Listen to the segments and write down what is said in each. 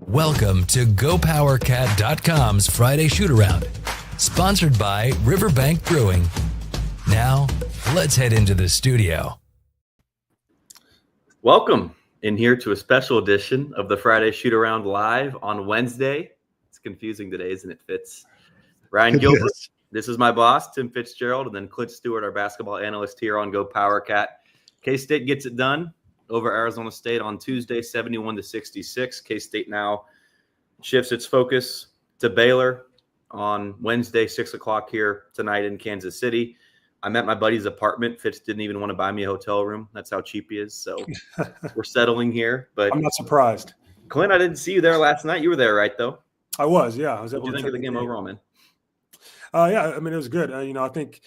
Welcome to GoPowerCat.com's Friday Shoot-Around, sponsored by Riverbank Brewing. Now, let's head into the studio. Welcome in here to a special edition of the Friday Shoot-Around live on Wednesday. It's confusing today, isn't it, Fitz? Ryan Gilbert, this is my boss, Tim Fitzgerald, and then Clint Stewart, our basketball analyst here on GoPowerCat. K-State gets it done over Arizona State on Tuesday, 71-66. K-State now shifts its focus to Baylor on Wednesday, 6 o'clock here tonight in Kansas City. I'm at my buddy's apartment. Fitz didn't even want to buy me a hotel room. That's how cheap he is. So we're settling here. But I'm not surprised. Clint, I didn't see you there last night. You were there, right, though? I was, yeah. I was able to think of the game overall, man? Yeah, I mean, it was good. I think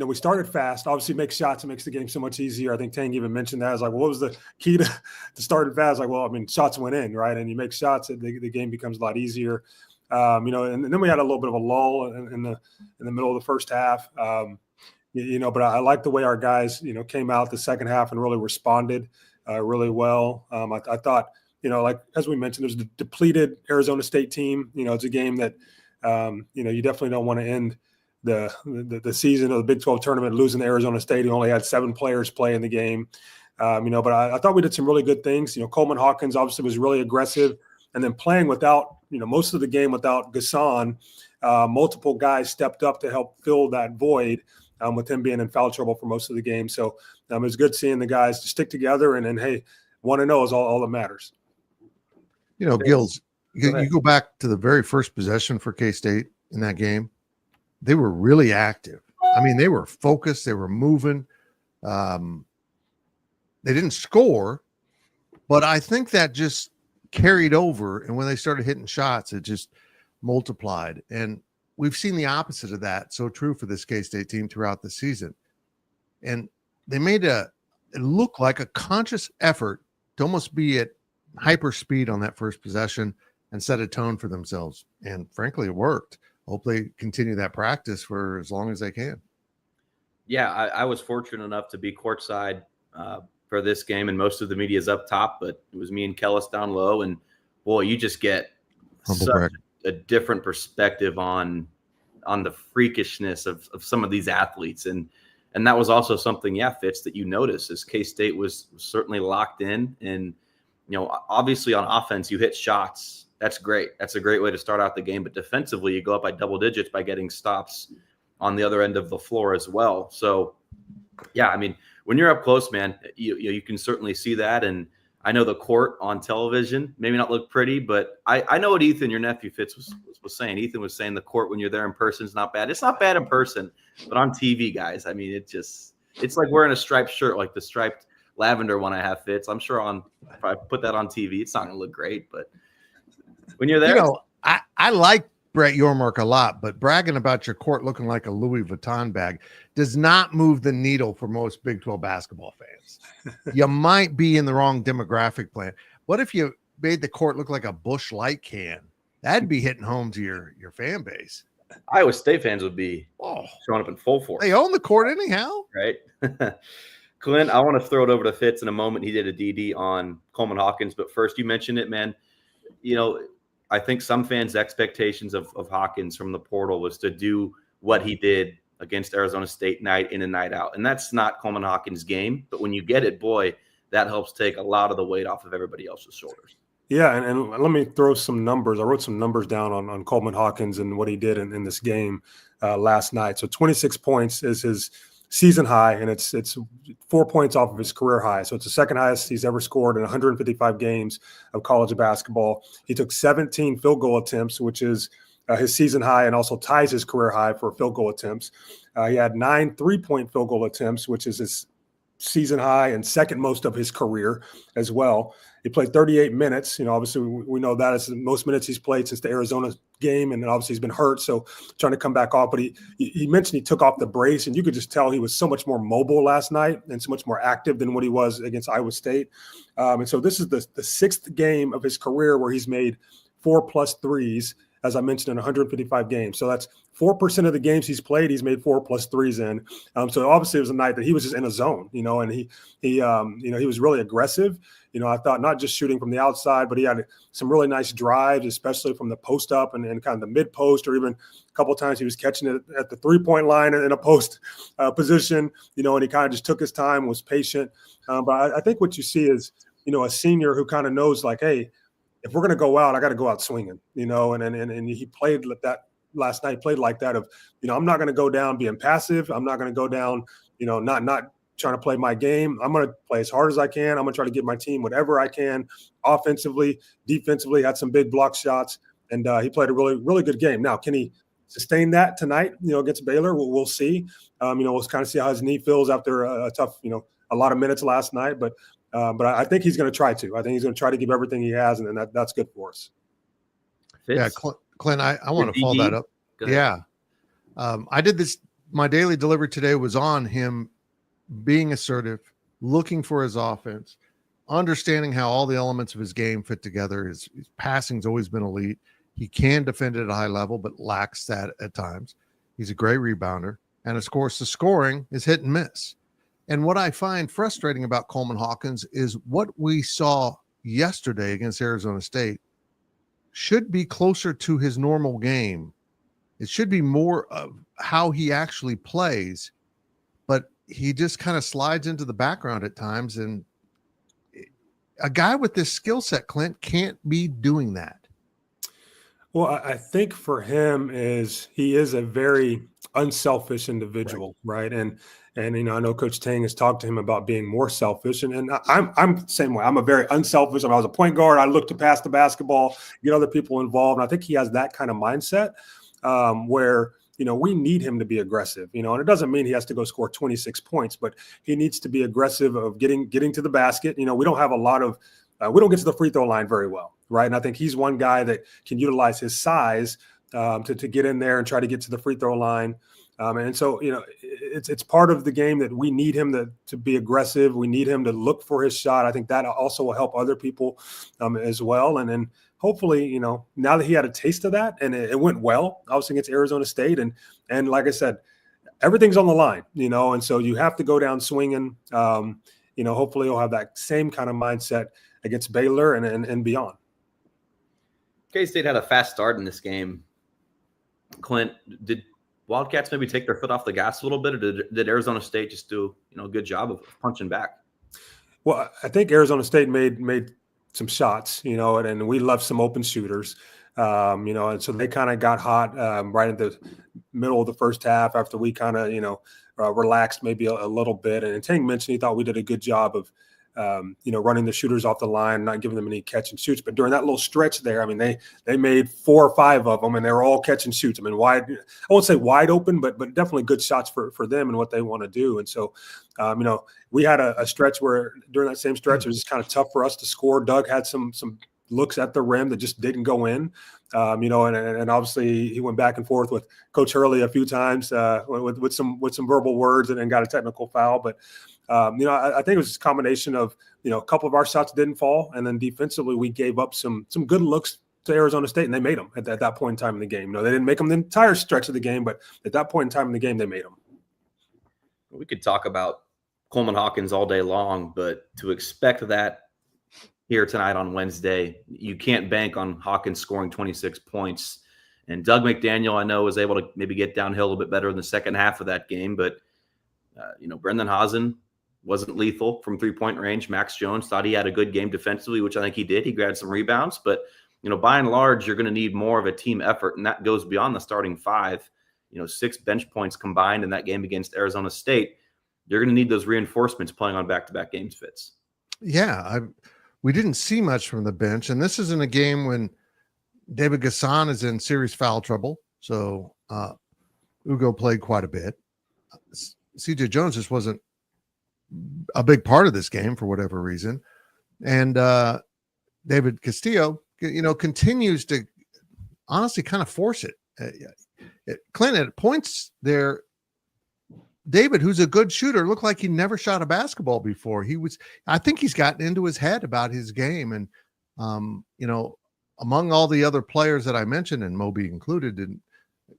we started fast. Obviously, make shots. It makes the game so much easier. I think Tang even mentioned that. I was like, well, what was the key to starting fast? Like, well, I mean, shots went in, right? And you make shots, the game becomes a lot easier. And then we had a little bit of a lull in the middle of the first half. But I like the way our guys, came out the second half and really responded really well. I thought, like as we mentioned, there's a depleted Arizona State team. It's a game that, you definitely don't want to end the season of the Big 12 tournament losing to Arizona State, who only had 7 players play in the game. But I thought we did some really good things. Coleman Hawkins obviously was really aggressive, and then playing without, most of the game without Gasson. Multiple guys stepped up to help fill that void with him being in foul trouble for most of the game. So it was good seeing the guys to stick together, and hey, 1-0 is all that matters. Gills, you go back to the very first possession for K-State in that game. They were really active. I mean, they were focused. They were moving. They didn't score, but I think that just carried over. And when they started hitting shots, it just multiplied. And we've seen the opposite of that. So true for this K-State team throughout the season. And they made it look like a conscious effort to almost be at hyper speed on that first possession and set a tone for themselves. And frankly, it worked. Hope they continue that practice for as long as they can. Yeah, I was fortunate enough to be courtside for this game, and most of the media is up top, but it was me and Kellis down low. And boy, you just get such a different perspective on the freakishness of some of these athletes. And that was also something, Fitz, that you notice as K-State was certainly locked in. And, obviously on offense, you hit shots. That's great. That's a great way to start out the game. But defensively, you go up by double digits by getting stops on the other end of the floor as well. So, I mean, when you're up close, man, you can certainly see that. And I know the court on television maybe not look pretty, but I know what Ethan, your nephew Fitz, was saying. Ethan was saying the court when you're there in person is not bad. It's not bad in person, but on TV, guys, I mean, it's like wearing a striped shirt, like the striped lavender one I have, Fitz. I'm sure if I put that on TV, it's not going to look great, but when you're there, I like Brett Yormark a lot, but bragging about your court looking like a Louis Vuitton bag does not move the needle for most Big 12 basketball fans. You might be in the wrong demographic plan. What if you made the court look like a Busch Light can? That'd be hitting home to your fan base. Iowa State fans would be showing up in full force. They own the court anyhow. Right. Clint, I want to throw it over to Fitz in a moment. He did a DD on Coleman Hawkins, but first you mentioned it, man. I think some fans' expectations of Hawkins from the portal was to do what he did against Arizona State night in and night out. And that's not Coleman Hawkins' game. But when you get it, boy, that helps take a lot of the weight off of everybody else's shoulders. Yeah, and let me throw some numbers. I wrote some numbers down on Coleman Hawkins and what he did in this game last night. So 26 points is his season high, and it's 4 points off of his career high. So it's the second highest he's ever scored in 155 games of college basketball. He took 17 field goal attempts, which is his season high and also ties his career high for field goal attempts. He had 9 3-point field goal attempts, which is his season high and second most of his career as well. He played 38 minutes. Obviously we know that is the most minutes he's played since the Arizona game, and obviously he's been hurt, so trying to come back off. But he mentioned he took off the brace, and you could just tell he was so much more mobile last night and so much more active than what he was against Iowa State. And so this is the 6th game of his career where he's made 4+ threes. as I mentioned, in 155 games. So that's 4% of the games he's played, he's made 4+ threes in. So obviously it was a night that he was just in a zone, and he was really aggressive. I thought not just shooting from the outside, but he had some really nice drives, especially from the post up and kind of the mid post, or even a couple of times he was catching it at the 3-point line in a post position, and he kind of just took his time, was patient. But I think what you see is, a senior who kind of knows, like, hey, if we're going to go out, I got to go out swinging, and he played that last night, played like that of, I'm not going to go down being passive. I'm not going to go down, not trying to play my game. I'm going to play as hard as I can. I'm going to try to give my team whatever I can, offensively, defensively. Had some big block shots, and he played a really, really good game. Now, can he sustain that tonight, against Baylor? We'll see. We'll kind of see how his knee feels after a tough, a lot of minutes last night. But I think he's going to try to. I think he's going to try to give everything he has, and then that's good for us. Yeah, Clint, I want to follow that up. Yeah. I did this. My daily delivery today was on him being assertive, looking for his offense, understanding how all the elements of his game fit together. His passing's always been elite. He can defend at a high level, but lacks that at times. He's a great rebounder. And of course, the scoring is hit and miss. And what I find frustrating about Coleman Hawkins is what we saw yesterday against Arizona State should be closer to his normal game. It should be more of how he actually plays, but he just kind of slides into the background at times. And a guy with this skill set, Clint, can't be doing that. Well, I think for him he is a very unselfish individual, right? And I know Coach Tang has talked to him about being more selfish, and I'm the same way. I'm a very unselfish. When I was a point guard, I look to pass the basketball, get other people involved, and I think he has that kind of mindset where we need him to be aggressive, and it doesn't mean he has to go score 26 points, but he needs to be aggressive of getting to the basket. We don't have a lot of we don't get to the free throw line very well, right? And I think he's one guy that can utilize his size to get in there and try to get to the free throw line. And so, it's part of the game that we need him to be aggressive. We need him to look for his shot. I think that also will help other people as well. And then hopefully, now that he had a taste of that and it went well, obviously against Arizona State. And like I said, everything's on the line, and so you have to go down swinging. Hopefully he'll have that same kind of mindset against Baylor and beyond. K-State had a fast start in this game. Clint, did Wildcats maybe take their foot off the gas a little bit, or did Arizona State just do a good job of punching back? Well, I think Arizona State made some shots, and we left some open shooters, and so they kind of got hot right at the middle of the first half after we kind of relaxed maybe a little bit. And Tang mentioned he thought we did a good job of running the shooters off the line, not giving them any catch and shoots. But during that little stretch there, I mean, they made 4 or 5 of them, and they were all catch and shoots. I mean, I won't say wide open, but definitely good shots for them and what they want to do. And so, we had a stretch where during that same stretch, it was just kind of tough for us to score. Doug had some looks at the rim that just didn't go in, and obviously he went back and forth with Coach Hurley a few times with some verbal words and got a technical foul. But I think it was just a combination of a couple of our shots didn't fall, and then defensively we gave up some good looks to Arizona State, and they made them at that point in time in the game. They didn't make them the entire stretch of the game, but at that point in time in the game, they made them. We could talk about Coleman Hawkins all day long, but to expect that here tonight on Wednesday, you can't bank on Hawkins scoring 26 points. And Doug McDaniel, I know, was able to maybe get downhill a little bit better in the second half of that game, but Brendan Hazen wasn't lethal from 3-point range. Max Jones thought he had a good game defensively, which I think he did. He grabbed some rebounds, but by and large, you're going to need more of a team effort, and that goes beyond the starting 5. 6 bench points combined in that game against Arizona State. You're going to need those reinforcements playing on back-to-back games, Fitz. Yeah, we didn't see much from the bench, and this isn't a game when David Gasson is in serious foul trouble, so Ugo played quite a bit. CJ Jones just wasn't a big part of this game for whatever reason, and David Castillo, continues to honestly kind of force it. Clint, at points there, David, who's a good shooter, looked like he never shot a basketball before. I think he's gotten into his head about his game. And, among all the other players that I mentioned, and Moby included, didn't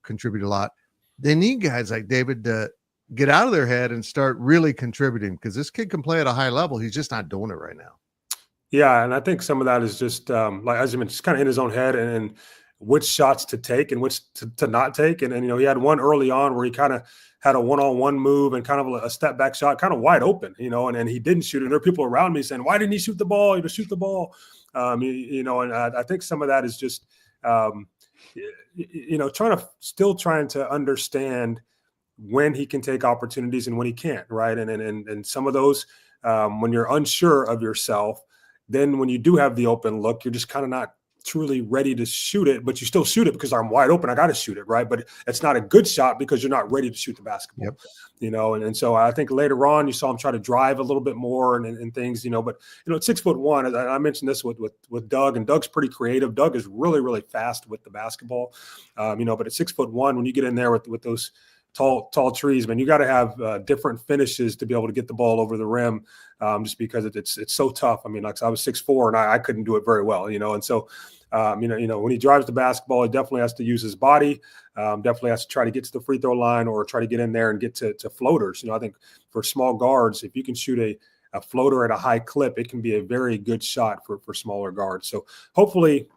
contribute a lot. They need guys like David to get out of their head and start really contributing, because this kid can play at a high level. He's just not doing it right now. Yeah, and I think some of that is just like, as you mentioned, just kind of in his own head, and which shots to take and which to not take. And he had one early on where he kind of had a one-on-one move and kind of a step back shot, kind of wide open, and he didn't shoot it. And there are people around me saying, "Why didn't he shoot the ball? Shoot the ball." And I think some of that is just trying to understand when he can take opportunities and when he can't, right? And some of those, when you're unsure of yourself, then when you do have the open look, you're just kind of not truly ready to shoot it, but you still shoot it because I'm wide open. I got to shoot it, right? But it's not a good shot because you're not ready to shoot the basketball. Yep. And so I think later on you saw him try to drive a little bit more and things, but at 6'1", I mentioned this with Doug, and Doug's pretty creative. Doug is really, really fast with the basketball, but at 6'1", when you get in there with those tall trees, man, you got to have different finishes to be able to get the ball over the rim, just because it's so tough. I mean, like, I was 6'4" and I couldn't do it very well, and so when he drives the basketball, he definitely has to use his body, definitely has to try to get to the free throw line or try to get in there and get to floaters. I think for small guards, if you can shoot a floater at a high clip, it can be a very good shot for smaller guards. So hopefully,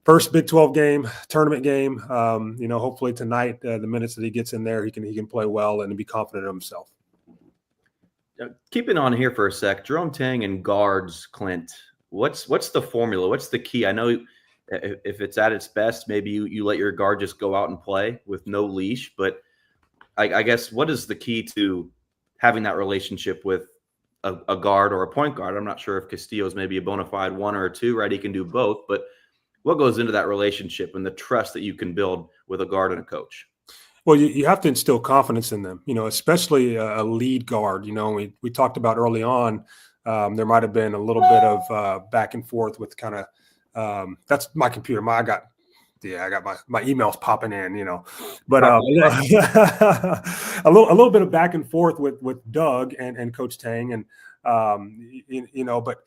first Big 12 game, tournament game, hopefully tonight, the minutes that he gets in there, he can play well and be confident of himself. Keeping on here for a sec, Jerome Tang and guards, Clint, what's the formula? What's the key? I know if it's at its best, maybe you let your guard just go out and play with no leash, but I guess what is the key to having that relationship with a guard or a point guard? I'm not sure if Castillo's maybe a bona fide one or a two, right? He can do both, but what goes into that relationship and the trust that you can build with a guard and a coach? Well, you have to instill confidence in them, especially a lead guard. We talked about early on, there might have been a little bit of back and forth with kind of that's my computer. I got my emails popping in, but a little bit of back and forth with Doug and Coach Tang, and but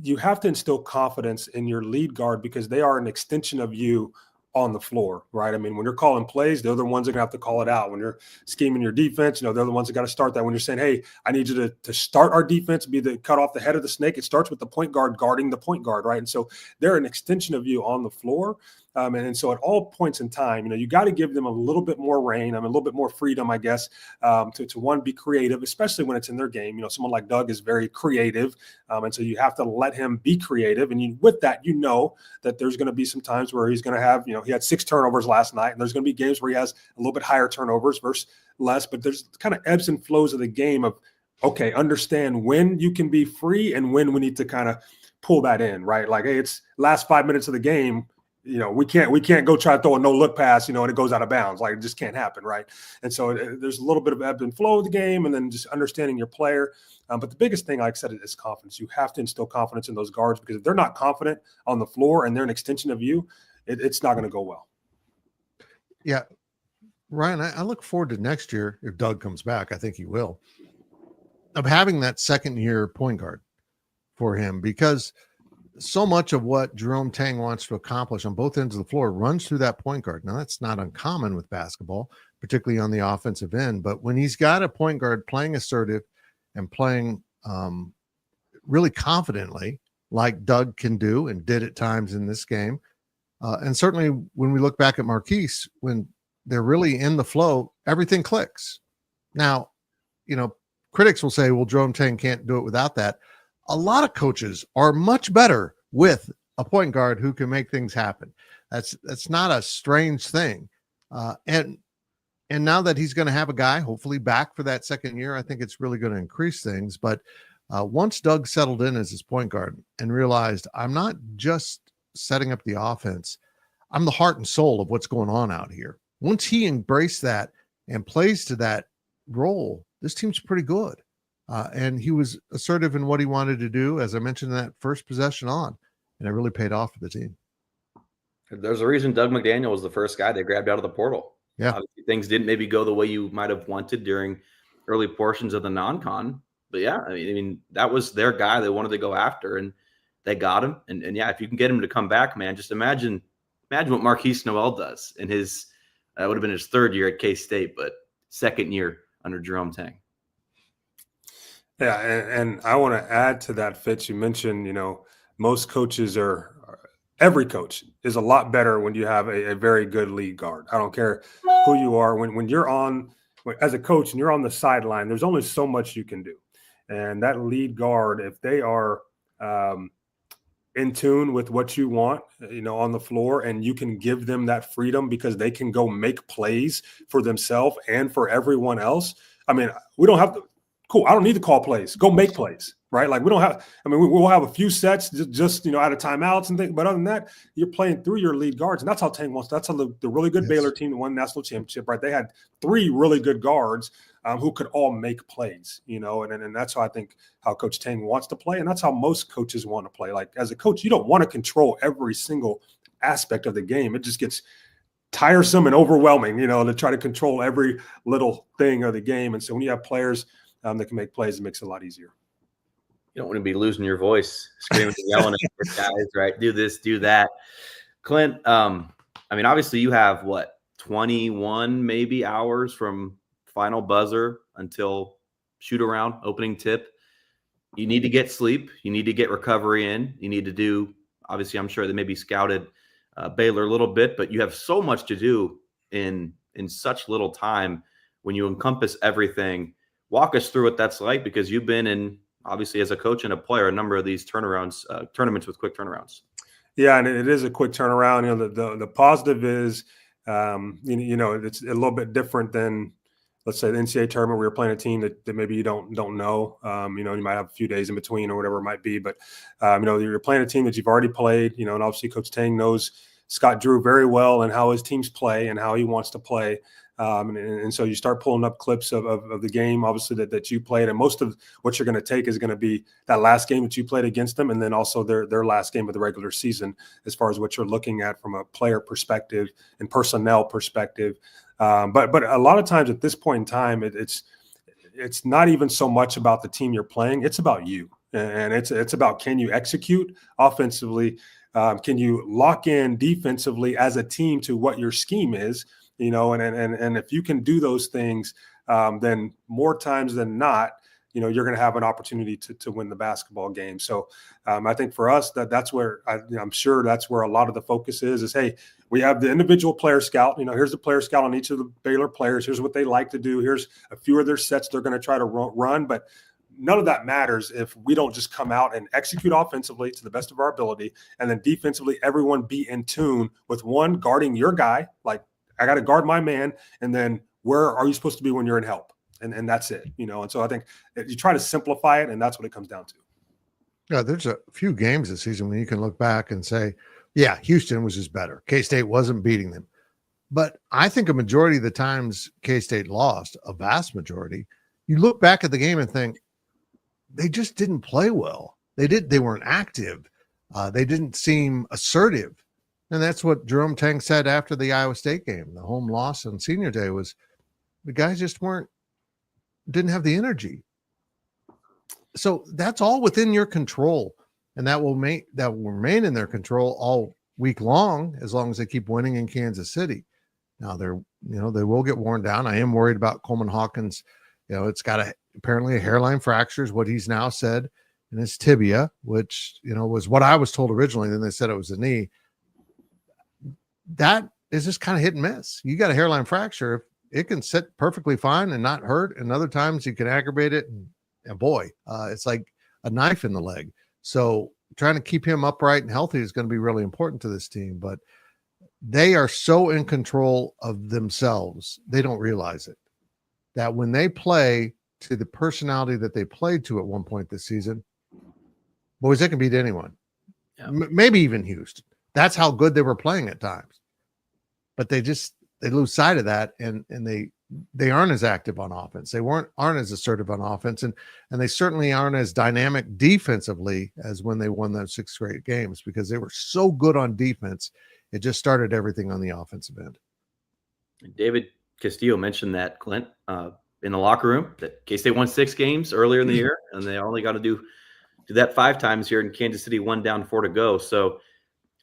you have to instill confidence in your lead guard because they are an extension of you on the floor, right? I mean, when you're calling plays, they're the ones that are going to have to call it out. When you're scheming your defense, they're the ones that got to start that. When you're saying, hey, I need you to start our defense, be the cut off the head of the snake, it starts with the point guard guarding the point guard, right? And so they're an extension of you on the floor. And so at all points in time, you got to give them a little bit more reign, a little bit more freedom, I guess, to one, be creative, especially when it's in their game. Someone like Doug is very creative. And so you have to let him be creative. And with that, that there's going to be some times where he's going to have, he had 6 turnovers last night, and there's going to be games where he has a little bit higher turnovers versus less. But there's kind of ebbs and flows of the game of, okay, understand when you can be free and when we need to kind of pull that in, right? Like, hey, it's last 5 minutes of the game. We can't go try to throw a no look pass, and it goes out of bounds. Like, it just can't happen, right? And so there's a little bit of ebb and flow of the game, and then just understanding your player. But the biggest thing, like I said, is confidence. You have to instill confidence in those guards, because if they're not confident on the floor and they're an extension of you, it's not going to go well. Yeah, Ryan, I look forward to next year, if Doug comes back. I think he will, of having that second-year point guard for him, because so much of what Jerome Tang wants to accomplish on both ends of the floor runs through that point guard. Now, that's not uncommon with basketball, particularly on the offensive end. But when he's got a point guard playing assertive and playing really confidently, like Doug can do and did at times in this game, and certainly when we look back at Marquise, when they're really in the flow, everything clicks. Now, critics will say, well, Jerome Tang can't do it without that. A lot of coaches are much better with a point guard who can make things happen. That's not a strange thing. And now that he's going to have a guy hopefully back for that second year, I think it's really going to increase things. But once Doug settled in as his point guard and realized, I'm not just setting up the offense, I'm the heart and soul of what's going on out here. Once he embraced that and plays to that role, this team's pretty good. And he was assertive in what he wanted to do, as I mentioned, in that first possession on, and it really paid off for the team. There's a reason Doug McDaniel was the first guy they grabbed out of the portal. Yeah. Obviously, things didn't maybe go the way you might have wanted during early portions of the non-con, but yeah, I mean, that was their guy they wanted to go after. And they got him. And yeah, if you can get him to come back, man, just imagine what Marquise Noel does in his would have been his third year at K-State, but second year under Jerome Tang. Yeah, and I want to add to that, Fitz. You mentioned, most coaches every coach is a lot better when you have a very good lead guard. I don't care who you are. When you're as a coach and you're on the sideline, there's only so much you can do. And that lead guard, if they are in tune with what you want, on the floor, and you can give them that freedom because they can go make plays for themselves and for everyone else. I mean, we don't have to. Cool. I don't need to call plays. Go make plays, right? Like we don't have. I mean, we'll have a few sets just out of timeouts and things. But other than that, you're playing through your lead guards, and that's how Tang wants. That's how the really good Baylor team that won national championship, right? They had 3 really good guards who could all make plays, and that's how I think how Coach Tang wants to play, and that's how most coaches want to play. Like as a coach, you don't want to control every single aspect of the game. It just gets tiresome and overwhelming, to try to control every little thing of the game. And so when you have players that can make plays, it makes it a lot easier. You don't want to be losing your voice, screaming and yelling at your guys, right? Do this, do that. Clint, I mean, obviously you have 21 maybe hours from final buzzer until shoot around, opening tip. You need to get sleep. You need to get recovery in. You need to do, obviously, I'm sure they maybe scouted Baylor a little bit, but you have so much to do in such little time when you encompass everything. Walk us through what that's like, because you've been in, obviously, as a coach and a player, a number of these tournaments with quick turnarounds. Yeah, and it is a quick turnaround. The positive is, it's a little bit different than, let's say, the NCAA tournament where you're playing a team that maybe you don't know. You might have a few days in between or whatever it might be. But, you're playing a team that you've already played, and obviously Coach Tang knows Scott Drew very well and how his teams play and how he wants to play. And so you start pulling up clips of the game, obviously, that you played. And most of what you're going to take is going to be that last game that you played against them, and then also their last game of the regular season, as far as what you're looking at from a player perspective and personnel perspective. But a lot of times at this point in time, it's not even so much about the team you're playing. It's about you. And it's about, can you execute offensively? Can you lock in defensively as a team to what your scheme is? And if you can do those things, then more times than not, you're going to have an opportunity to win the basketball game. So I think for us, that's where I'm sure that's where a lot of the focus is, hey, we have the individual player scout. Here's the player scout on each of the Baylor players. Here's what they like to do. Here's a few of their sets they're going to try to run. But none of that matters if we don't just come out and execute offensively to the best of our ability, and then defensively, everyone be in tune with one, guarding your guy. Like, I got to guard my man. And then where are you supposed to be when you're in help? And that's it, And so I think you try to simplify it, and that's what it comes down to. Yeah, there's a few games this season when you can look back and say, yeah, Houston was just better. K-State wasn't beating them. But I think a majority of the times K-State lost, a vast majority, you look back at the game and think, they just didn't play well. They weren't active. They didn't seem assertive. And that's what Jerome Tang said after the Iowa State game. The home loss on senior day was the guys just didn't have the energy. So that's all within your control. And that will remain in their control all week long as they keep winning in Kansas City. Now they will get worn down. I am worried about Coleman Hawkins. It's got apparently a hairline fracture is what he's now said in his tibia, which, was what I was told originally. Then they said it was a knee. That is just kind of hit and miss. You got a hairline fracture, it can sit perfectly fine and not hurt. And other times you can aggravate it. And boy, it's like a knife in the leg. So trying to keep him upright and healthy is going to be really important to this team. But they are so in control of themselves, they don't realize it. That when they play to the personality that they played to at one point this season, boys, they can beat anyone. Yeah. Maybe even Houston. That's how good they were playing at times. But they lose sight of that, and they aren't as active on offense. They aren't as assertive on offense, and they certainly aren't as dynamic defensively as when they won those 6 straight games, because they were so good on defense. It just started everything on the offensive end. David Castillo mentioned that, Clint, in the locker room, that K-State won 6 games earlier in the year, and they only got to do did that 5 times here in Kansas City, 1 down, 4 to go. So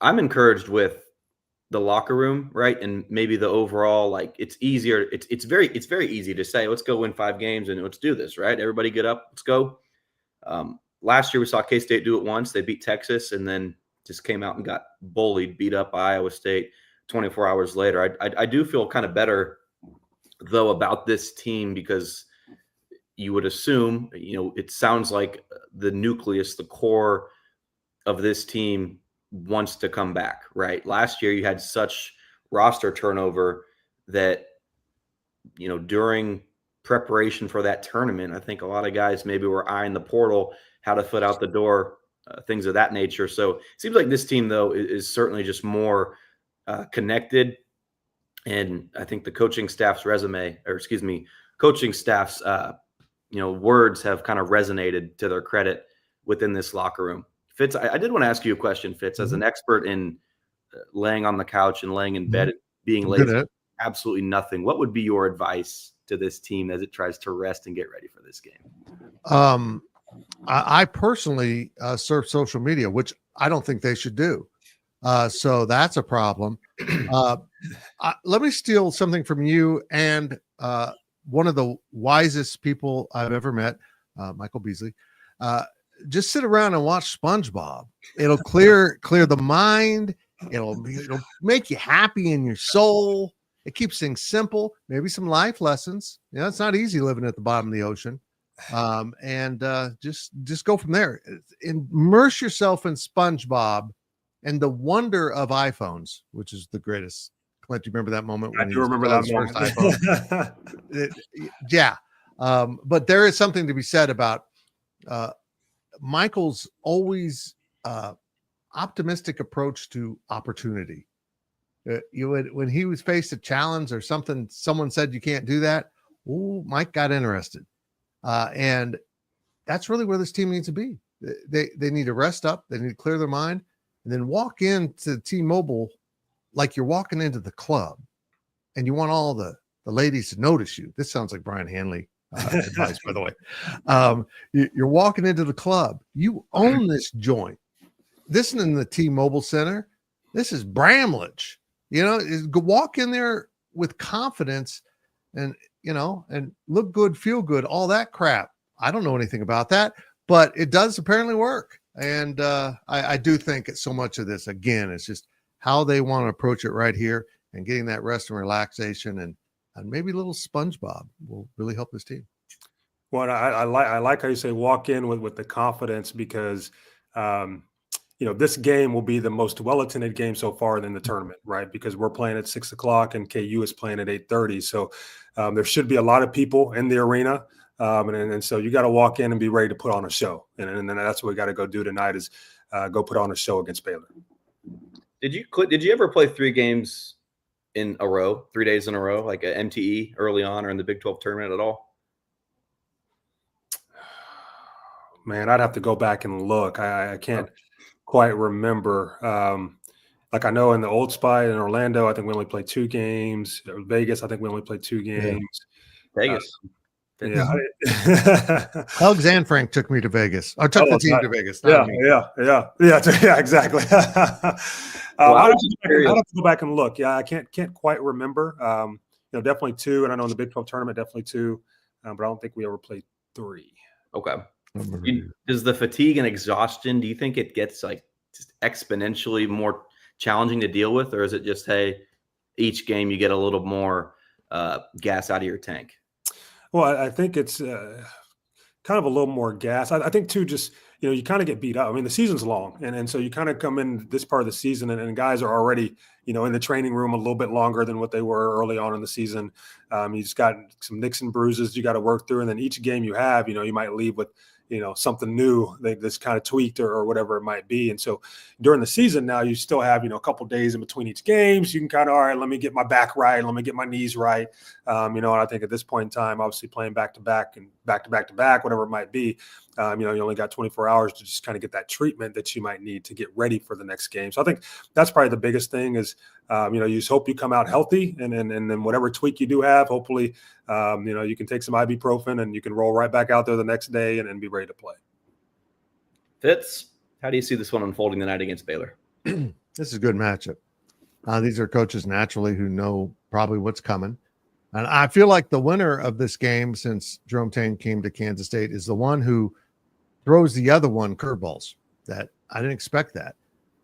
I'm encouraged with the locker room, right? And maybe the overall, like, it's easier. It's very easy to say, let's go win 5 games and let's do this, right? Everybody get up, let's go. Last year we saw K-State do it once. They beat Texas and then just came out and got bullied, beat up by Iowa State 24 hours later. I do feel kind of better, though, about this team, because you would assume, it sounds like the nucleus, the core of this team wants to come back, right? Last year you had such roster turnover that, during preparation for that tournament, I think a lot of guys maybe were eyeing the portal, how to foot out the door, things of that nature. So it seems like this team, though, is certainly just more connected. And I think the coaching staff's words have kind of resonated to their credit within this locker room. Fitz, I did want to ask you a question, Fitz, as an expert in laying on the couch and laying in bed, being lazy, absolutely nothing. What would be your advice to this team as it tries to rest and get ready for this game? I personally surf social media, which I don't think they should do. So that's a problem. Let me steal something from you and one of the wisest people I've ever met, Michael Beasley. Just sit around and watch SpongeBob. It'll clear the mind. It'll make you happy in your soul. It keeps things simple. Maybe some life lessons. It's not easy living at the bottom of the ocean. And just go from there. Immerse yourself in SpongeBob and the wonder of iPhones, which is the greatest. Clint, do you remember that moment? I do remember that moment. Yeah. But there is something to be said about Michael's always optimistic approach to opportunity. When he was faced a challenge or something, someone said you can't do that. Oh, Mike got interested, and that's really where this team needs to be. They need to rest up. They need to clear their mind, and then walk into T-Mobile like you're walking into the club, and you want all the ladies to notice you. This sounds like Brian Hanley advice, by the way. You're walking into the club. You own this joint. This isn't in the T-Mobile Center. This is Bramlage. Walk in there with confidence and look good, feel good, all that crap. I don't know anything about that, but it does apparently work. And I do think so much of this, again, is just how they want to approach it right here, and getting that rest and relaxation and maybe a little SpongeBob will really help this team. Well, I like how you say walk in with the confidence, because this game will be the most well-attended game so far in the tournament, right? Because we're playing at 6:00 and KU is playing at 8:30. So there should be a lot of people in the arena. And so you got to walk in and be ready to put on a show. And then that's what we got to go do tonight, is go put on a show against Baylor. Did you ever play 3 games in a row, 3 days in a row, like an MTE early on or in the Big 12 tournament at all? Man, I'd have to go back and look. I can't quite remember. I know in the Old Spy in Orlando, I think we only played 2 games. Vegas, I think we only played 2 games. Yeah. Vegas. Yeah. Alex and Frank took me to Vegas. I took the team to Vegas. Yeah, exactly. I'll have to go back and look. Yeah, I can't quite remember. Definitely 2, and I know in the Big 12 tournament, definitely 2, but I don't think we ever played 3. Okay. Does the fatigue and exhaustion, do you think it gets just exponentially more challenging to deal with, or is it just, hey, each game you get a little more gas out of your tank? Well, I think it's kind of a little more gas. I think too, just, you kind of get beat up. I mean, the season's long. And so you kind of come in this part of the season and guys are already, in the training room a little bit longer than what they were early on in the season. You just got some nicks and bruises you got to work through. And then each game you have, you might leave with, something new that's kind of tweaked or whatever it might be. And so during the season now, you still have, a couple days in between each games. You can kind of, all right, let me get my back right. Let me get my knees right. And I think at this point in time, obviously playing back to back, whatever it might be, you only got 24 hours to just kind of get that treatment that you might need to get ready for the next game. So I think that's probably the biggest thing is, you just hope you come out healthy and then whatever tweak you do have, hopefully, you can take some ibuprofen and you can roll right back out there the next day and be ready to play. Fitz, how do you see this one unfolding tonight against Baylor? This is a good matchup. These are coaches naturally who know probably what's coming. And I feel like the winner of this game, since Jerome Tang came to Kansas State, is the one who throws the other one curveballs that I didn't expect that,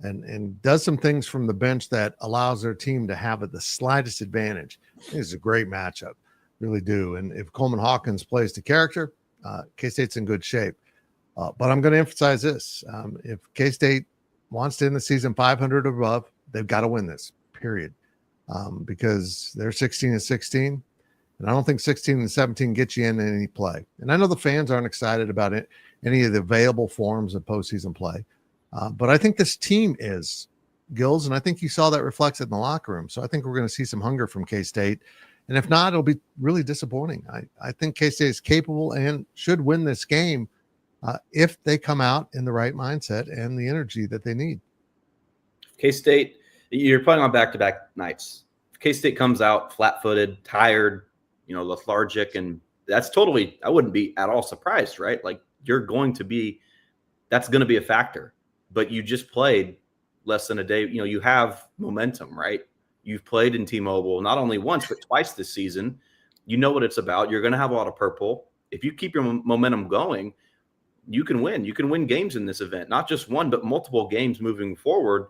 and does some things from the bench that allows their team to have the slightest advantage. This is a great matchup, really do. And if Coleman Hawkins plays to character, K-State's in good shape. But I'm going to emphasize this. If K-State wants to end the season 500 or above, they've got to win this, period. Because they're 16-16, and I don't think 16-17 gets you in any play. And I know the fans aren't excited about it, any of the available forms of postseason play. But I think this team is, Gills, and I think you saw that reflected in the locker room. So I think we're going to see some hunger from K-State. And if not, it'll be really disappointing. I think K-State is capable and should win this game if they come out in the right mindset and the energy that they need. K-State, you're playing on back-to-back nights. If K-State comes out flat-footed, tired, lethargic, and that's totally, I wouldn't be at all surprised, right? Like, that's going to be a factor. But you just played less than a day. You have momentum, right? You've played in T-Mobile not only once, but twice this season. You know what it's about. You're going to have a lot of purple. If you keep your momentum going, you can win. You can win games in this event, not just one, but multiple games moving forward.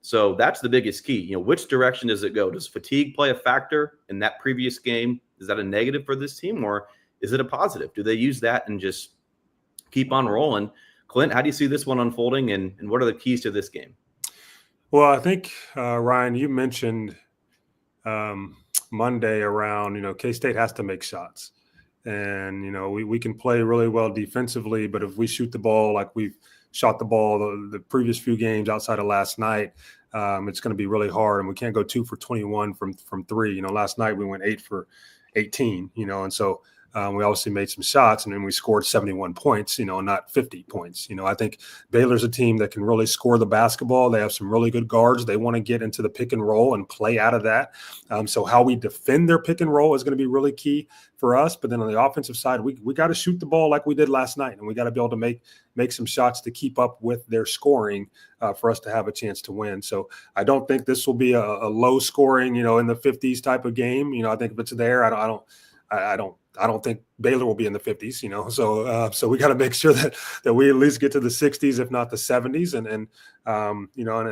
So that's the biggest key. Which direction does it go? Does fatigue play a factor in that previous game? Is that a negative for this team, or is it a positive? Do they use that and just keep on rolling? Clint, how do you see this one unfolding, and what are the keys to this game? Well, I think, Ryan, you mentioned Monday around, K-State has to make shots. And, we can play really well defensively, but if we shoot the ball like we've shot the ball the previous few games outside of last night, it's going to be really hard. And we can't go 2 for 21 from three. Last night we went 8 for 18, and so we obviously made some shots, and then we scored 71 points, not 50 points. I think Baylor's a team that can really score the basketball. They have some really good guards. They want to get into the pick and roll and play out of that. So how we defend their pick and roll is going to be really key for us. But then on the offensive side, we got to shoot the ball like we did last night, and we got to be able to make some shots to keep up with their scoring for us to have a chance to win. So I don't think this will be a low scoring, in the 50s type of game. I think if it's there, I don't think Baylor will be in the 50s, so we got to make sure that we at least get to the 60s, if not the 70s. And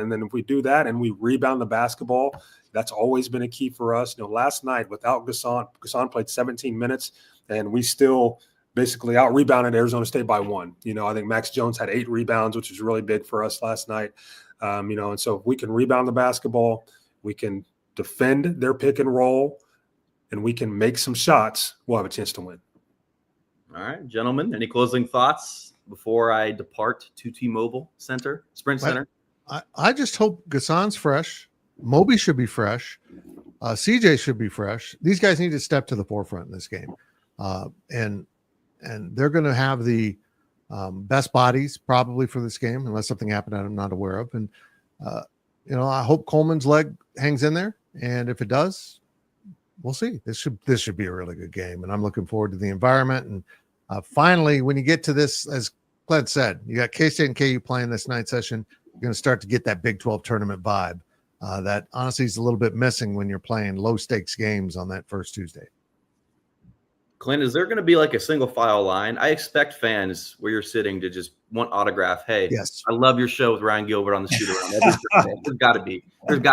then if we do that and we rebound the basketball, that's always been a key for us. Last night without Gasson played 17 minutes, and we still basically out-rebounded Arizona State by 1. I think Max Jones had 8 rebounds, which was really big for us last night. And so if we can rebound the basketball, we can defend their pick and roll, and we can make some shots, we'll have a chance to win. All right, gentlemen, any closing thoughts before I depart to T-Mobile Sprint Center? I just hope Gasson's fresh. Moby should be fresh. CJ should be fresh. These guys need to step to the forefront in this game. And they're going to have the best bodies probably for this game, unless something happened that I'm not aware of. And, I hope Coleman's leg hangs in there. And if it does, we'll see. This should be a really good game. And I'm looking forward to the environment. And finally, when you get to this, as Glenn said, you got K-State and KU playing this night session. You're going to start to get that Big 12 tournament vibe. That honestly is a little bit missing when you're playing low stakes games on that first Tuesday. Clint, is there going to be like a single file line? I expect fans where you're sitting to just want autograph. Hey, yes, I love your show with Ryan Gilbert on the shoot around. There's got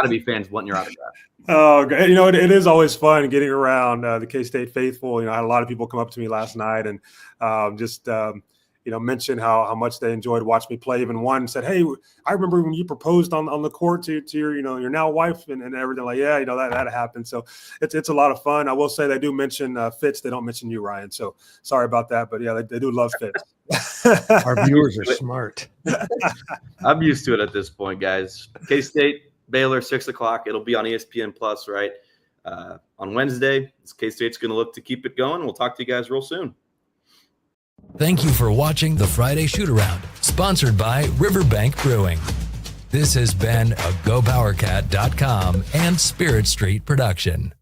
to be fans wanting your autograph. Oh, it is always fun getting around the K-State faithful. I had a lot of people come up to me last night and mention how much they enjoyed watching me play. Even one said, "Hey, I remember when you proposed on the court to your your now wife and everything." Like, yeah, that happened. So it's a lot of fun. I will say they do mention Fitz. They don't mention you, Ryan. So sorry about that, but yeah, they do love Fitz. Our viewers are smart. I'm used to it at this point, guys. K-State, Baylor, 6:00. It'll be on ESPN Plus, right? On Wednesday, K-State's going to look to keep it going. We'll talk to you guys real soon. Thank you for watching the Friday Shoot-Around, sponsored by Riverbank Brewing. This has been a GoPowerCat.com and Spirit Street production.